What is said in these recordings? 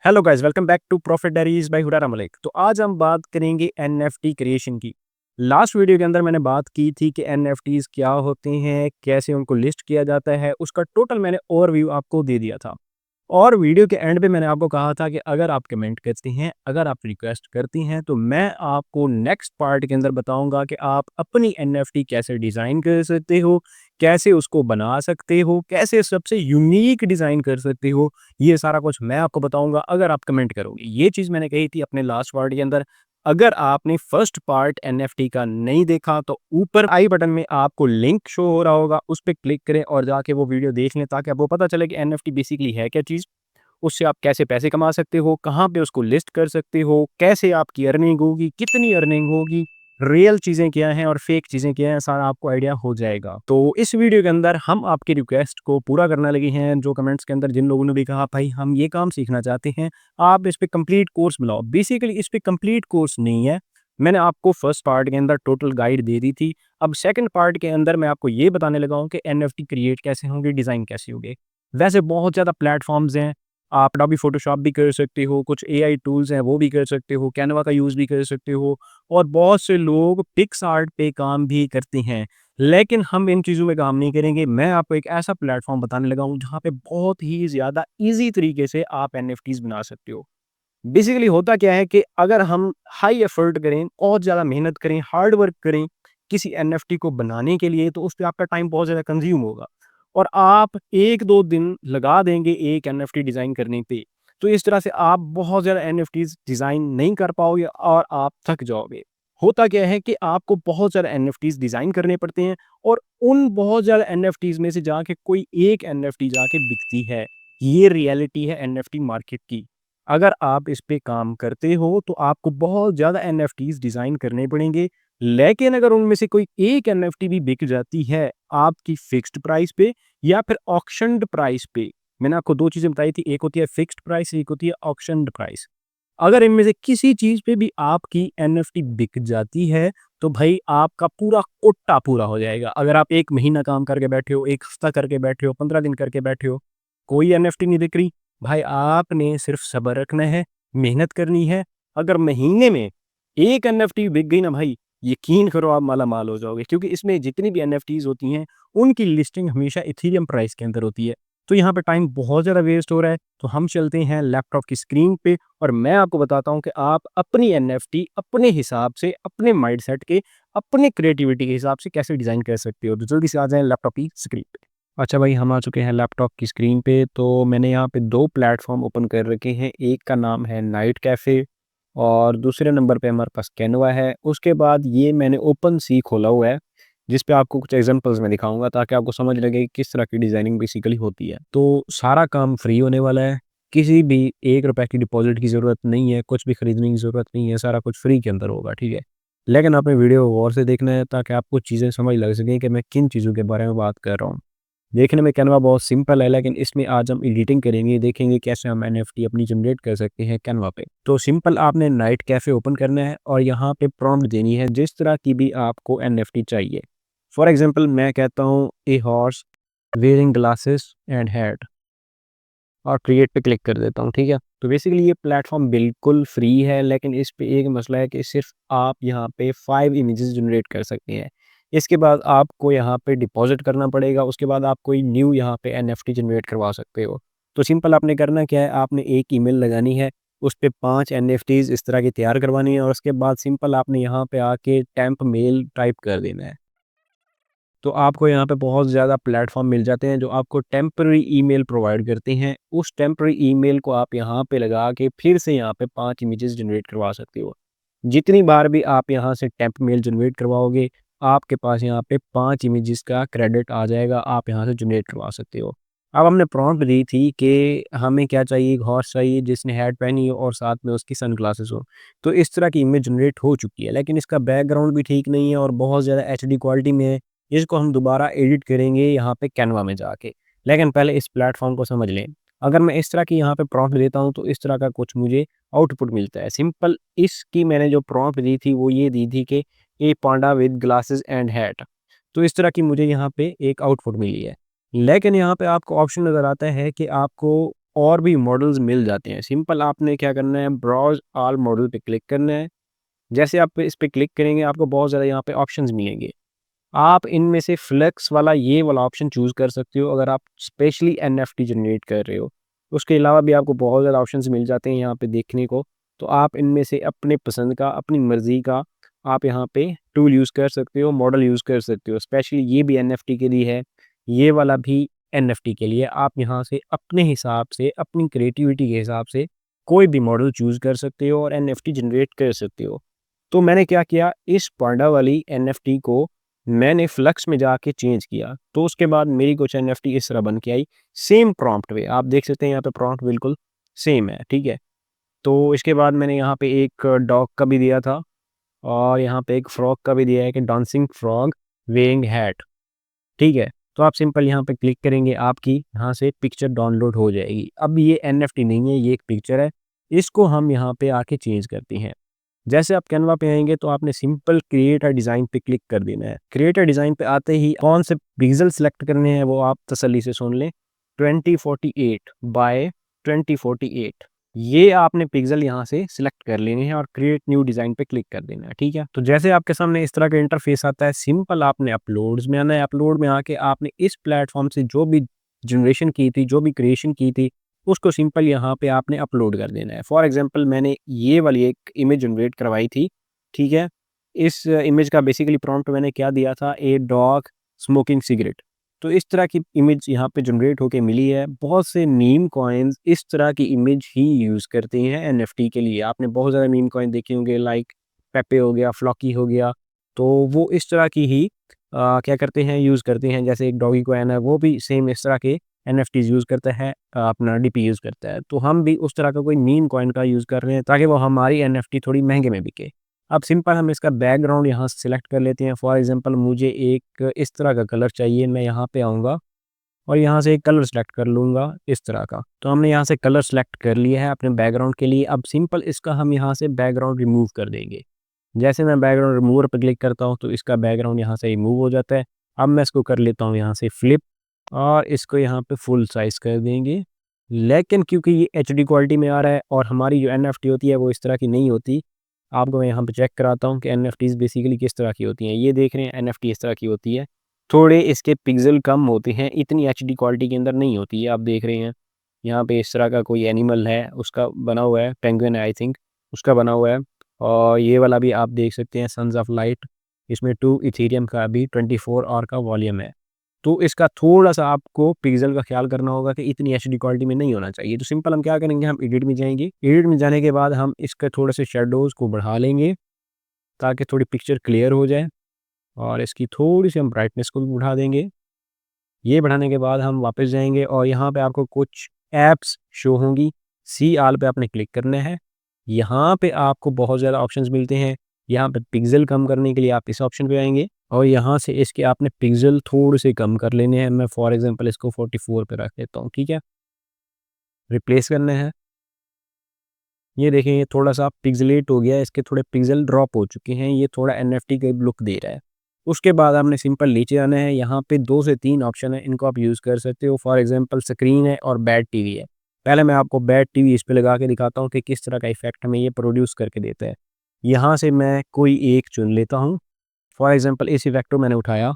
Hello guys, welcome back to profit diaries by Huda Malik. तो आज हम बात करेंगे एनएफटी क्रिएशन की। लास्ट वीडियो के अंदर मैंने बात की थी कि एनएफटीज क्या होते हैं, कैसे उनको लिस्ट किया जाता है, उसका टोटल मैंने ओवरव्यू आपको दे दिया था। और वीडियो के एंड पे मैंने आपको कहा था कि अगर आप कमेंट करती हैं, अगर आप रिक्वेस्ट करती हैं, तो मैं आपको नेक्स्ट पार्ट के अंदर बताऊंगा कि आप अपनी एनएफटी कैसे डिज़ाइन कर सकते हो, कैसे उसको बना सकते हो, कैसे सबसे यूनिक डिज़ाइन कर सकते हो। ये सारा कुछ मैं आपको बताऊंगा अगर आप कमेंट करोगे। ये चीज़ मैंने कही थी अपने लास्ट पार्ट के अंदर। अगर आपने फर्स्ट पार्ट एनएफटी का नहीं देखा तो ऊपर आई बटन में आपको लिंक शो हो रहा होगा, उस पर क्लिक करें और जाके वो वीडियो देख लें ताकि आपको पता चले कि एनएफटी बेसिकली है क्या चीज़। उससे आप कैसे पैसे कमा सकते हो, कहाँ पे उसको लिस्ट कर सकते हो, कैसे आपकी अर्निंग होगी, कितनी अर्निंग होगी, रियल चीज़ें क्या हैं और फेक चीज़ें क्या हैं, सारा आपको आइडिया हो जाएगा। तो इस वीडियो के अंदर हम आपकी रिक्वेस्ट को पूरा करने लगे हैं, जो कमेंट्स के अंदर जिन लोगों ने भी कहा भाई हम ये काम सीखना चाहते हैं, आप इस पे कंप्लीट कोर्स बनाओ। बेसिकली इस पे कंप्लीट कोर्स नहीं है। मैंने आपको फर्स्ट पार्ट के अंदर टोटल गाइड दे दी थी। अब सेकंड पार्ट के अंदर मैं आपको ये बताने लगा हूँ कि एनएफटी क्रिएट कैसे होंगे, डिज़ाइन कैसे होंगे। वैसे बहुत ज़्यादा प्लेटफॉर्म्स हैं। आप अडोबी फ़ोटोशॉप भी कर सकते हो, कुछ एआई टूल्स हैं वो भी कर सकते हो, कैनवा का यूज़ भी कर सकते हो और बहुत से लोग पिक्सआर्ट पे काम भी करते हैं। लेकिन हम इन चीज़ों में काम नहीं करेंगे। मैं आपको एक ऐसा प्लेटफ़ॉर्म बताने लगा हूँ जहाँ पे बहुत ही ज़्यादा ईज़ी तरीके से आप एनएफटीज़ बना सकते हो। बेसिकली होता क्या है कि अगर हम हाई एफ़र्ट करें, बहुत ज़्यादा मेहनत करें, हार्ड वर्क करें किसी एनएफटी को बनाने के लिए, तो उस पे आपका टाइम बहुत ज़्यादा कंज़्यूम होगा और आप 1-2 दिन लगा देंगे एक एनएफटी डिज़ाइन करने पे। तो इस तरह से आप बहुत ज़्यादा एनएफटीज़ डिज़ाइन नहीं कर पाओगे और आप थक जाओगे। होता क्या है कि आपको बहुत ज़्यादा एनएफटीज़ डिज़ाइन करने पड़ते हैं और उन बहुत ज़्यादा एनएफटीज़ में से जाके कोई एक एनएफटी जाके बिकती है। ये रियलिटी है एनएफटी मार्केट की। अगर आप इस पे काम करते हो तो आपको बहुत ज़्यादा एनएफटीज़ डिज़ाइन करने पड़ेंगे। लेकिन अगर उनमें से कोई एक एनएफटी भी बिक जाती है आपकी फिक्स्ड प्राइस पे या फिर ऑक्शन्ड प्राइस पे, मैंने आपको 2 चीज़ें बताई थी, एक होती है फिक्स्ड प्राइस, एक होती है ऑक्शन्ड प्राइस। अगर इनमें से किसी चीज़ पे भी आपकी एनएफटी बिक जाती है, तो भई आपका पूरा कोट्टा पूरा हो जाएगा। अगर आप 1 महीना काम करके बैठे हो, 1 हफ्ता करके बैठे हो, 15 दिन करके बैठे हो, कोई एनएफटी नहीं बिक रही, भाई आपने सिर्फ़ सब्र रखना है, मेहनत करनी है। अगर महीने में 1 एनएफटी बिक गई ना भाई, यकीन करो आप माला-माल हो जाओगे क्योंकि इसमें जितनी भी एनएफटीज़ होती हैं, उनकी लिस्टिंग हमेशा इथेरियम प्राइस के अंदर होती है। तो यहाँ पे टाइम बहुत ज़्यादा वेस्ट हो रहा है, तो हम चलते हैं लैपटॉप की स्क्रीन पे और मैं आपको बताता हूँ कि आप अपनी एनएफटी अपने हिसाब से, अपने माइंडसेट के, अपने क्रिएटिविटी के हिसाब से कैसे डिज़ाइन कर सकते हो। तो जल्दी से आ जाएँ लैपटॉप की स्क्रीन पे। अच्छा भाई, हम आ चुके हैं लैपटॉप की स्क्रीन पे। तो मैंने यहाँ पे 2 प्लेटफ़ॉर्म ओपन कर रखे हैं। एक का नाम है नाइट कैफ़े और दूसरे नंबर पे हमारे पास कैनवा है। उसके बाद ये मैंने ओपन सी खोला हुआ है, जिस पे आपको कुछ एग्ज़ाम्पल्स मैं दिखाऊँगा ताकि आपको समझ लगे कि किस तरह की डिज़ाइनिंग बेसिकली होती है। तो सारा काम फ्री होने वाला है। किसी भी ₹1 की डिपॉज़िट की ज़रूरत नहीं है, कुछ भी खरीदने की ज़रूरत नहीं है, सारा कुछ फ्री के अंदर होगा, ठीक है? लेकिन आपने वीडियो को गौर से देखना है ताकि आपको चीज़ें समझ लग सकें कि मैं किन चीज़ों के बारे में बात कर रहा हूँ। देखने में कैनवा बहुत सिंपल है, लेकिन इसमें आज हम एडिटिंग करेंगे, देखेंगे कैसे हम एनएफटी अपनी जनरेट कर सकते हैं कैनवा पे। तो सिंपल आपने नाइट कैफ़े ओपन करना है और यहाँ पे प्रॉम्प्ट देनी है जिस तरह की भी आपको एनएफटी चाहिए। फॉर एग्ज़ाम्पल मैं कहता हूँ a horse wearing glasses and hat और क्रिएट पे क्लिक कर देता हूँ, ठीक है? तो बेसिकली ये प्लेटफ़ॉर्म बिल्कुल फ्री है, लेकिन इस पे एक मसला है कि सिर्फ़ आप यहाँ पे 5 इमेजेस जनरेट कर सकते हैं। इसके बाद आपको यहाँ पे डिपॉज़िट करना पड़ेगा, उसके बाद आप कोई न्यू यहाँ पे एनएफटी जनरेट करवा सकते हो। तो सिंपल आपने करना क्या है, आपने एक ईमेल लगानी है, उस पे 5 एनएफटीज़ इस तरह की तैयार करवानी है और उसके बाद सिंपल आपने यहाँ पे आके टेम्प मेल टाइप कर देना है। तो आपको यहाँ पे बहुत ज़्यादा प्लेटफ़ॉर्म मिल जाते हैं जो आपको टेम्परेरी ईमेल प्रोवाइड करते हैं। उस टेम्परेरी ईमेल को आप यहाँ पे लगा के फिर से यहाँ पे 5 इमेजेस जनरेट करवा सकते हो। जितनी बार भी आप यहाँ से टेम्प मेल जनरेट करवाओगे, आपके पास यहाँ पे 5 इमेजेस का क्रेडिट आ जाएगा, आप यहाँ से जनरेट करवा सकते हो। अब हमने प्रॉम्प्ट दी थी कि हमें क्या चाहिए, एक हॉर्स चाहिए जिसने हैट पहनी हो और साथ में उसकी सनग्लासेस हो। तो इस तरह की इमेज जनरेट हो चुकी है, लेकिन इसका बैकग्राउंड भी ठीक नहीं है और बहुत ज़्यादा एचडी क्वालिटी में है। इसको हम दोबारा एडिट करेंगे यहाँ पे कैनवा में जाके। लेकिन पहले इस प्लेटफ़ॉर्म को समझ लें। अगर मैं इस तरह की यहाँ पे प्रॉम्प्ट देता हूँ तो इस तरह का कुछ मुझे आउटपुट मिलता है। सिंपल इसकी मैंने जो प्रॉम्प्ट दी थी वो ये दी थी कि ए पांडा विद ग्लासेस एंड हैट। तो इस तरह की मुझे यहाँ पे एक आउटपुट मिली है। लेकिन यहाँ पे आपको ऑप्शन नज़र आता है कि आपको और भी मॉडल्स मिल जाते हैं। सिंपल आपने क्या करना है, ब्राउज़ ऑल मॉडल पे क्लिक करना है। जैसे आप इस पे क्लिक करेंगे आपको बहुत ज़्यादा यहाँ पे ऑप्शंस मिलेंगे। आप इनमें से फ्लेक्स वाला ये वाला ऑप्शन चूज़ कर सकते हो अगर आप स्पेशली एनएफटी जनरेट कर रहे हो। उसके अलावा भी आपको बहुत ज़्यादा ऑप्शंस मिल जाते हैं यहाँ पे देखने को। तो आप इनमें से अपने पसंद का, अपनी मर्ज़ी का आप यहाँ पे टूल यूज़ कर सकते हो, मॉडल यूज़ कर सकते हो। स्पेशली ये भी एनएफटी के लिए है, ये वाला भी एनएफटी के लिए। आप यहाँ से अपने हिसाब से, अपनी क्रिएटिविटी के हिसाब से कोई भी मॉडल चूज़ कर सकते हो और एनएफटी जनरेट कर सकते हो। तो मैंने क्या किया, इस पांडा वाली एनएफटी को मैंने फ्लक्स में जाके चेंज किया, तो उसके बाद मेरी कुछ एनएफटी इस तरह बन के आई, सेम प्रॉम्प्ट पे। आप देख सकते हैं यहाँ पे प्रॉम्प्ट बिल्कुल सेम है, ठीक है। तो इसके बाद मैंने यहाँ पे एक डॉग का भी दिया था और यहाँ पे एक फ्रॉग का भी दिया है कि डांसिंग फ्रॉग वेइंग हैट, ठीक है। तो आप सिंपल यहाँ पे क्लिक करेंगे, आपकी यहाँ से पिक्चर डाउनलोड हो जाएगी। अब ये एनएफटी नहीं है, ये एक पिक्चर है, इसको हम यहाँ पे आके चेंज करते हैं। जैसे आप कैनवा पे आएंगे तो आपने सिंपल क्रिएट अ डिज़ाइन पे क्लिक कर देना है। क्रिएट अ डिज़ाइन पे आते ही कौन से पिक्सल सेलेक्ट करने हैं वो आप तसल्ली से सुन लें। 2048 बाय 2048 ये आपने पिक्सल यहाँ से सिलेक्ट कर लेने हैं और क्रिएट न्यू डिज़ाइन पे क्लिक कर देना है, ठीक है। तो जैसे आपके सामने इस तरह का इंटरफेस आता है, सिंपल आपने अपलोड्स में आना है। अपलोड में आके आपने इस प्लेटफॉर्म से जो भी जनरेशन की थी, जो भी क्रिएशन की थी, उसको सिंपल यहाँ पे आपने अपलोड कर देना है। फॉर एग्जांपल मैंने ये वाली एक इमेज जनरेट करवाई थी, ठीक है। इस इमेज का बेसिकली प्रॉम्प्ट मैंने क्या दिया था, ए डॉग स्मोकिंग सिगरेट। तो इस तरह की इमेज यहाँ पे जनरेट होके मिली है। बहुत से मीम कॉइन्स इस तरह की इमेज ही यूज़ करते हैं एनएफटी के लिए। आपने बहुत ज़्यादा मीम कॉइन देखे होंगे, लाइक पेपे हो गया, फ्लॉकी हो गया, तो वो इस तरह की ही क्या करते हैं, यूज़ करते हैं। जैसे एक डॉगी कॉइन है, वो भी सेम इस तरह के एनएफटीज़ यूज़ करता है, अपना डीपी यूज़ करता है। तो हम भी उस तरह का कोई मीम कॉइन का यूज़ कर रहे हैं ताकि वो हमारी एनएफटी थोड़ी महंगे में बिके। अब सिंपल हम इसका बैकग्राउंड यहाँ से सिलेक्ट कर लेते हैं। फॉर एग्जांपल मुझे एक इस तरह का कलर चाहिए, मैं यहाँ पे आऊँगा और यहाँ से एक कलर सेलेक्ट कर लूँगा इस तरह का। तो हमने यहाँ से कलर सेलेक्ट कर लिया है अपने बैकग्राउंड के लिए। अब सिंपल इसका हम यहाँ से बैकग्राउंड रिमूव कर देंगे। जैसे मैं बैकग्राउंड रिमूवर पे क्लिक करता हूँ तो इसका बैकग्राउंड यहाँ से रिमूव हो जाता है। अब मैं इसको कर लेता हूँ यहाँ से फ्लिप और इसको यहाँ पे फुल साइज़ कर देंगे। लेकिन क्योंकि ये एचडी क्वालिटी में आ रहा है और हमारी जो एनएफटी होती है वो इस तरह की नहीं होती। आपको मैं यहाँ पे चेक कराता हूँ कि एनएफटीज़ बेसिकली किस तरह की होती हैं। ये देख रहे हैं एनएफटी इस तरह की होती है। थोड़े इसके पिक्सल कम होते हैं, इतनी एचडी क्वालिटी के अंदर नहीं होती है। आप देख रहे हैं यहाँ पे इस तरह का कोई एनिमल है, उसका बना हुआ है, पेंगुइन है आई थिंक, उसका बना हुआ है। और ये वाला भी आप देख सकते हैं, सन्स ऑफ लाइट, इसमें 2 इथेरियम का भी 24 आवर का वॉल्यूम है। तो इसका थोड़ा-सा आपको पिक्सल का ख़्याल करना होगा कि इतनी एचडी क्वालिटी में नहीं होना चाहिए। तो सिंपल हम क्या करेंगे, हम एडिट में जाएँगे। एडिट में जाने के बाद हम इसके थोड़े से शैडोज़ को बढ़ा लेंगे ताकि थोड़ी पिक्चर क्लियर हो जाए और इसकी थोड़ी-सी हम ब्राइटनेस को भी बढ़ा देंगे। ये बढ़ाने के बाद हम वापस जाएँगे और यहाँ पे आपको कुछ ऐप्स शो होंगी। सी ऑल पे आपने क्लिक करना है। यहाँ पे आपको बहुत ज़्यादा ऑप्शंस मिलते हैं। यहाँ पे पिक्सल कम करने के लिए आप इस ऑप्शन पे आएँगे और यहाँ से इसके आपने पिक्सल थोड़े से कम कर लेने हैं। मैं फॉर एग्ज़ाम्पल इसको 44 पे रख लेता हूँ, ठीक है। रिप्लेस करना है। ये देखें ये थोड़ा-सा पिक्सेलेट हो गया है, इसके थोड़े पिक्सल ड्रॉप हो चुके हैं, ये थोड़ा एनएफटी का लुक दे रहा है। उसके बाद आपने सिंपल नीचे आना है, यहाँ पे 2 से 3 ऑप्शन है, इनको आप यूज़ कर सकते हो। फॉर एग्ज़ाम्पल स्क्रीन है और बैड टीवी है। पहले मैं आपको बैड टीवी इस पे लगा के दिखाता हूँ कि किस तरह का इफ़ेक्ट हमें ये प्रोड्यूस करके देता है। यहाँ से मैं कोई एक चुन लेता हूँ, फॉर एग्ज़ाम्पल इस इफ़ेक्ट को मैंने उठाया,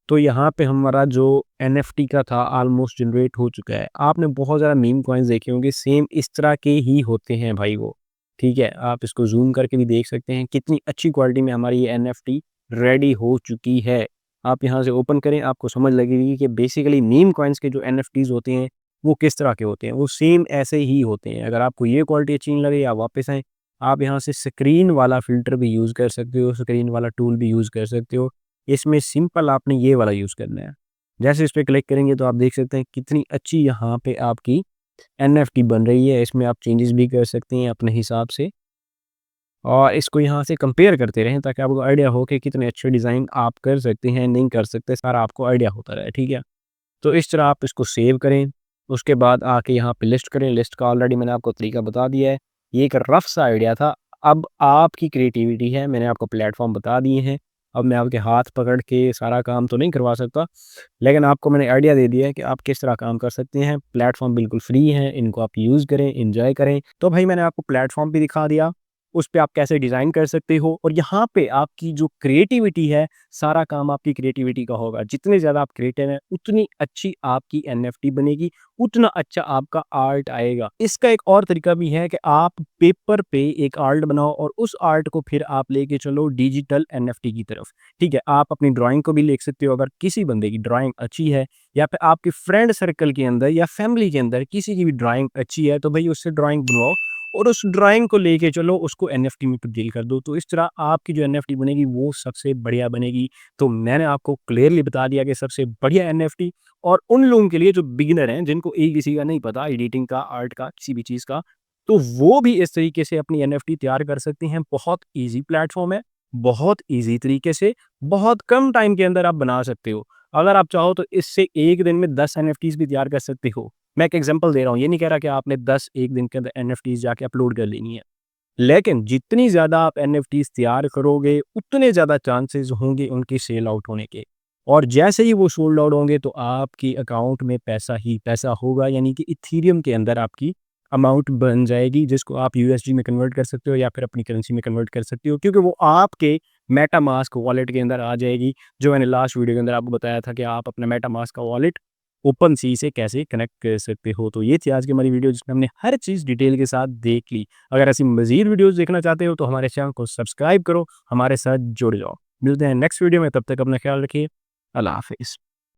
तो यहाँ पे हमारा जो एनएफटी का था ऑलमोस्ट जनरेट हो चुका है। आपने बहुत ज़्यादा मीम कॉइन्स देखे होंगे, सेम इस तरह के ही होते हैं भाई वो, ठीक है। आप इसको ज़ूम करके भी देख सकते हैं कितनी अच्छी क्वालिटी में हमारी ये एनएफटी रेडी हो चुकी है। आप यहाँ से ओपन करें, आपको समझ लगेगी कि बेसिकली मीम कॉइन्स के जो एनएफटीज़ होते हैं वो किस तरह के होते हैं, वो सेम ऐसे ही होते हैं। अगर आपको ये क्वालिटी अच्छी नहीं लगे, आप वापस आएँ। आप यहाँ से स्क्रीन वाला फ़िल्टर भी यूज़ कर सकते हो, स्क्रीन वाला टूल भी यूज़ कर सकते हो। इसमें सिंपल आपने ये वाला यूज़ करना है। जैसे इस पे क्लिक करेंगे तो आप देख सकते हैं कितनी अच्छी यहाँ पे आपकी एनएफटी बन रही है। इसमें आप चेंजेस भी कर सकते हैं अपने हिसाब से और इसको यहाँ से कंपेयर करते रहें ताकि आपको आइडिया हो कि कितने अच्छे डिज़ाइन आप कर सकते हैं, नहीं कर सकते, सारा आपको आइडिया होता रहे, ठीक है। तो इस तरह आप इसको सेव करें, उसके बाद आके यहाँ पे लिस्ट करें। लिस्ट का ऑलरेडी मैंने आपको तरीका बता दिया है। ये एक रफ़ सा आइडिया था, अब आपकी क्रिएटिविटी है, मैंने आपको प्लेटफ़ॉर्म बता दिए हैं। अब मैं आपके हाथ पकड़ के सारा काम तो नहीं करवा सकता, लेकिन आपको मैंने आइडिया दे दिया है कि आप किस तरह काम कर सकते हैं। प्लेटफ़ॉर्म बिल्कुल फ्री हैं, इनको आप यूज़ करें, एन्जॉय करें। तो भाई मैंने आपको प्लेटफ़ॉर्म भी दिखा दिया, उस पे आप कैसे डिज़ाइन कर सकते हो और यहाँ पे आपकी जो क्रिएटिविटी है, सारा काम आपकी क्रिएटिविटी का होगा। जितने ज़्यादा आप क्रिएटिव हैं, उतनी अच्छी आपकी एनएफटी बनेगी, उतना अच्छा आपका आर्ट आएगा। इसका एक और तरीका भी है कि आप पेपर पे एक आर्ट बनाओ और उस आर्ट को फिर आप लेके चलो डिजिटल एनएफटी की तरफ। ठीक है, आप अपनी ड्राइंग को भी लिख सकते हो। अगर किसी बंदे की ड्राइंग अच्छी है या फिर आपके फ्रेंड सर्कल के अंदर या फैमिली के अंदर किसी की भी ड्राइंग अच्छी है, तो भाई उससे ड्राइंग बनवाओ और उस ड्राइंग को लेके चलो, उसको एनएफटी में तब्दील कर दो। तो इस तरह आपकी जो एनएफटी बनेगी वो सबसे बढ़िया बनेगी। तो मैंने आपको क्लियरली बता दिया कि सबसे बढ़िया एनएफटी, और उन लोगों के लिए जो बिगिनर हैं, जिनको किसी का नहीं पता एडिटिंग का, आर्ट का, किसी भी चीज़ का, तो वो भी इस तरीके से अपनी एनएफटी तैयार कर सकते हैं। बहुत ईज़ी प्लेटफ़ॉर्म है, बहुत ईज़ी तरीके से, बहुत कम टाइम के अंदर आप बना सकते हो। अगर आप चाहो तो इससे 1 दिन में 10 एनएफटीज़ भी तैयार कर सकते हो। मैं एक एग्ज़ाम्पल दे रहा हूँ, ये नहीं कह रहा कि आपने 10 1 दिन के अंदर एनएफटीज़ जाके अपलोड कर लेनी है। लेकिन जितनी ज़्यादा आप एनएफटीज़ तैयार करोगे, उतने ज़्यादा चांसेस होंगे उनकी सेल आउट होने के। और जैसे ही वो सोल्ड आउट होंगे तो आपकी अकाउंट में पैसा ही पैसा होगा, यानी कि इथेरियम के अंदर आपकी अमाउंट बन जाएगी, जिसको आप यूएसडी में कन्वर्ट कर सकते हो या फिर अपनी करेंसी में कन्वर्ट कर सकते हो, क्योंकि वो आपके मेटामास्क वॉलेट के अंदर आ जाएगी। जो मैंने लास्ट वीडियो के अंदर आपको बताया था कि आप अपना मेटामास्क का वॉलेट ओपन सी से कैसे कनेक्ट कर सकते हो। तो ये थी आज की हमारी वीडियो, जिसमें हमने हर चीज़ डिटेल के साथ देख ली। अगर ऐसी मज़ीद वीडियोज़ देखना चाहते हो तो हमारे चैनल को सब्सक्राइब करो, हमारे साथ जुड़ जाओ। मिलते हैं नेक्स्ट वीडियो में, तब तक अपना ख्याल रखिए। अल्लाह हाफ़िज़।